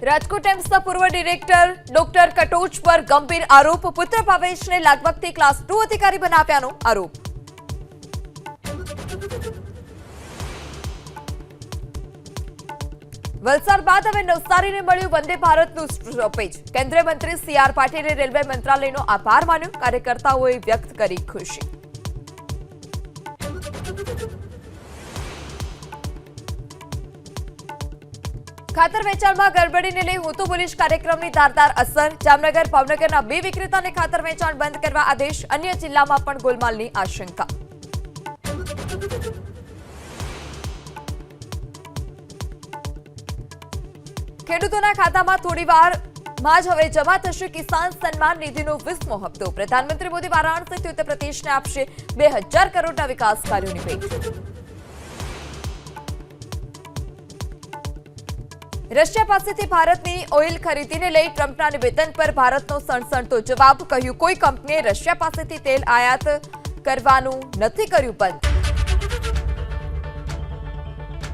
રાજકોટ એમ્સના પૂર્વ director doctor Katoch પર ગંભીર આરોપ, પુત્ર ભાવેશને લાગવગથી ક્લાસ 2 અધિકારી બનાવ્યાનો આરોપ। વલસાડ બાદ હવે નવસારીને મળ્યું વંદે ભારતનું સ્ટોપેજ। કેન્દ્રીય મંત્રી સી.આર. પાટીલે રેલવે મંત્રાલયનો આભાર માન્યો, કાર્યકર્તાઓએ વ્યક્ત કરી ખુશી। ખાતર વેચાણમાં ગડબડીને લઈ હું તો બોલીશ કાર્યક્રમની ધારદાર અસર। જામનગર ભાવનગરના 2 વિક્રેતાને ખાતર વેચાણ બંધ કરવા આદેશ, અન્ય જિલ્લામાં પણ ગોલમાલની આશંકા। ખેડૂતોના ખાતામાં થોડીવારમાં જ હવે જમા થશે કિસાન સન્માન નિધિનો 20મો હપ્તો। પ્રધાનમંત્રી મોદી વારાણસીથી ઉત્તર પ્રદેશને આપશે 2000 કરોડના વિકાસ કાર્યોની ભેટ। રશિયા પાસેથી ભારતની ઓઇલ ખરીદીને લઈ ટ્રમ્પના નિવેદન પર ભારતનો સણસણતો જવાબ, કહ્યું કોઈ કંપનીએ રશિયા પાસેથી તેલ આયાત કરવાનું નથી કર્યું બંધ।